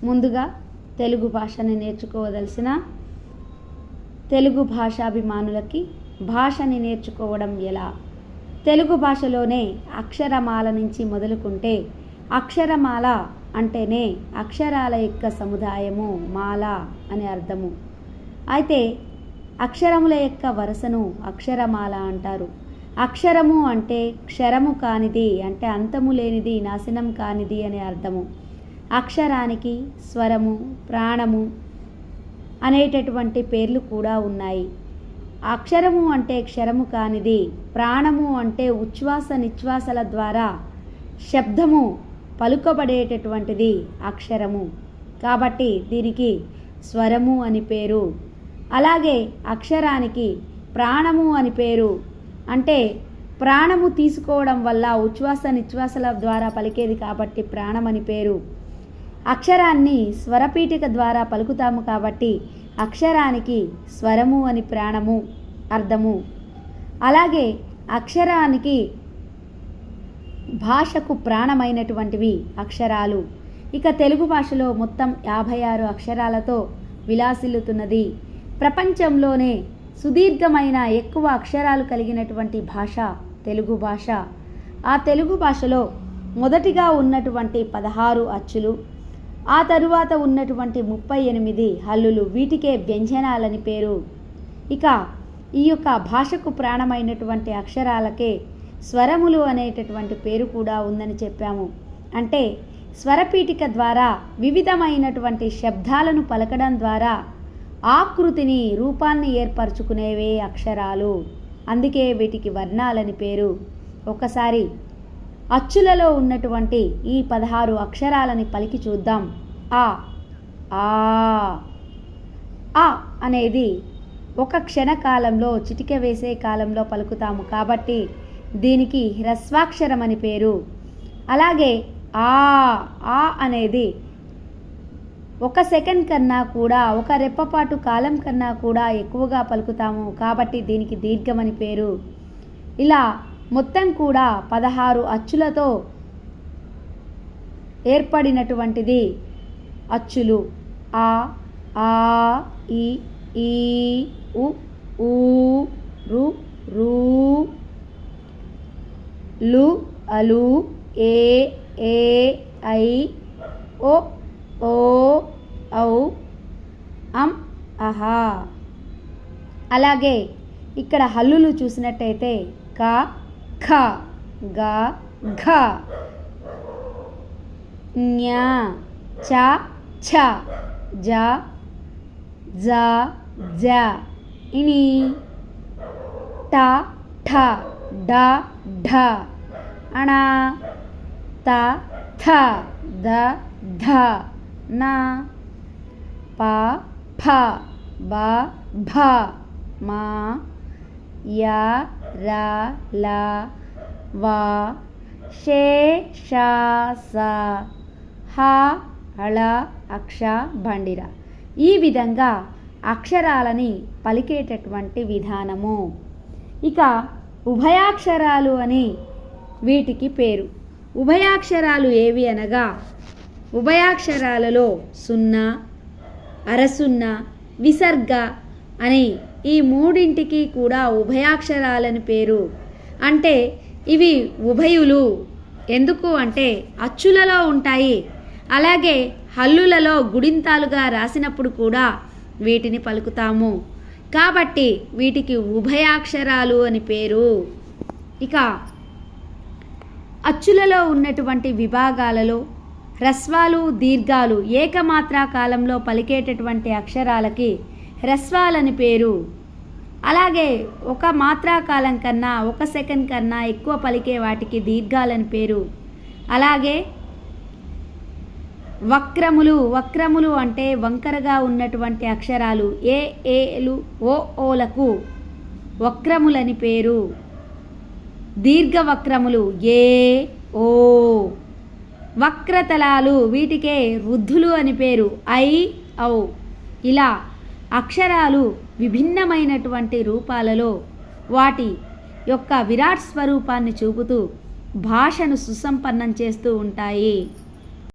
ముందుగా తెలుగు భాషని నేర్చుకోవలసిన తెలుగు భాషాభిమానులకి భాషని నేర్చుకోవడం ఎలా, తెలుగు భాషలోనే అక్షరమాల నుంచి మొదలుకుంటే అక్షరమాల అంటేనే అక్షరాల యొక్క సముదాయము, మాల అని అర్థము. అయితే అక్షరముల యొక్క వరుసను అక్షరమాల అంటారు. అక్షరము అంటే క్షరము కానిది, అంటే అంతము లేనిది, నాశనం కానిది అనే అర్థము. అక్షరానికి స్వరము, ప్రాణము అనేటటువంటి పేర్లు కూడా ఉన్నాయి. అక్షరము అంటే క్షరము కానిది, ప్రాణము అంటే ఉచ్ఛ్వాస నిశ్వాసల ద్వారా శబ్దము పలుకబడేటటువంటిది అక్షరము. కాబట్టి దీనికి స్వరము అని పేరు. అలాగే అక్షరానికి ప్రాణము అని పేరు. అంటే ప్రాణము తీసుకోవడం వల్ల ఉచ్ఛ్వాస నిశ్వాసల ద్వారా పలికేది కాబట్టి ప్రాణమని పేరు. అక్షరాన్ని స్వరపీఠిక ద్వారా పలుకుతాము కాబట్టి అక్షరానికి స్వరము అని ప్రాణము అర్థము. అలాగే అక్షరానికి భాషకు ప్రాణమైనటువంటివి అక్షరాలు. ఇక తెలుగు భాషలో మొత్తం 56 అక్షరాలతో విలాసిల్లుతున్నది. ప్రపంచంలోనే సుదీర్ఘమైన ఎక్కువ అక్షరాలు కలిగినటువంటి భాష తెలుగు భాష. ఆ తెలుగు భాషలో మొదటిగా ఉన్నటువంటి 16 అచ్చులు, ఆ తరువాత ఉన్నటువంటి 38 హల్లులు, వీటికే వ్యంజనాలని పేరు. ఇక ఈ యొక్క భాషకు ప్రాణమైనటువంటి అక్షరాలకే స్వరములు అనేటటువంటి పేరు కూడా ఉందని చెప్పాము. అంటే స్వరపీఠిక ద్వారా వివిధమైనటువంటి శబ్దాలను పలకడం ద్వారా ఆకృతిని, రూపాన్ని ఏర్పరచుకునేవే అక్షరాలు. అందుకే వీటికి వర్ణాలని పేరు. ఒకసారి అచ్చులలో ఉన్నటువంటి ఈ 16 అక్షరాలని పలికి చూద్దాం. ఆ అనేది ఒక క్షణకాలంలో, చిటిక వేసే కాలంలో పలుకుతాము కాబట్టి దీనికి హ్రస్వాక్షరం అని పేరు. అలాగే ఆ అనేది 1 సెకండ్ కన్నా కూడా, 1 రెప్పపాటు కాలం కన్నా కూడా ఎక్కువగా పలుకుతాము కాబట్టి దీనికి దీర్ఘమని పేరు. ఇలా మొత్తం కూడా 16 అచ్చులతో ఏర్పడినటువంటిది అచ్చులు. ఆ ఈ ఉ ఊ రు రు లు అలు ఏ ఐ ఓ ఔ అం అహా. అలాగే ఇక్కడ హల్లులు చూసినట్టయితే క ఖ గ ఘ ఞ చ ఛ జ జ జ ఇని ట ఠ డ ఢ అణ త థ ద ధ న ప ఫ బ భ మ య ర ల వ షే ష స హ హళ అక్ష బండిర. ఈ విధంగా అక్షరాలని పలికేటటువంటి విధానము. ఇక ఉభయాక్షరాలు అని వీటికి పేరు. ఉభయాక్షరాలు ఏవి అనగా ఉభయాక్షరాలలో సున్నా, అరసున్న, విసర్గ అని ఈ మూడింటికి కూడా ఉభయాక్షరాలని పేరు. అంటే ఇవి ఉభయులు. ఎందుకు అంటే అచ్చులలో ఉంటాయి. అలాగే హల్లులలో గుడింతాలుగా రాసినప్పుడు కూడా వీటిని పలుకుతాము కాబట్టి వీటికి ఉభయాక్షరాలు అని పేరు. ఇక అచ్చులలో ఉన్నటువంటి విభాగాలలో హ్రస్వాలు, దీర్ఘాలు ఏకమాత్రా కాలంలో పలికేటటువంటి అక్షరాలకి హ్రస్వాలని పేరు. అలాగే 1 మాత్రా కాలం కన్నా, 1 సెకండ్ కన్నా ఎక్కువ పలికే వాటికి దీర్ఘాలని పేరు. అలాగే వక్రములు అంటే వంకరగా ఉన్నటువంటి అక్షరాలు ఏలు ఓలకు వక్రములని పేరు. దీర్ఘవక్రములు ఏ ఓ. వక్రతలాలు వీటికే వృద్ధులు అని పేరు ఐ ఔ. ఇలా అక్షరాలు విభిన్నమైనటువంటి రూపాలలో వాటి యొక్క విరాట్ స్వరూపాన్ని చూపుతూ భాషను సుసంపన్నం చేస్తూ ఉంటాయి.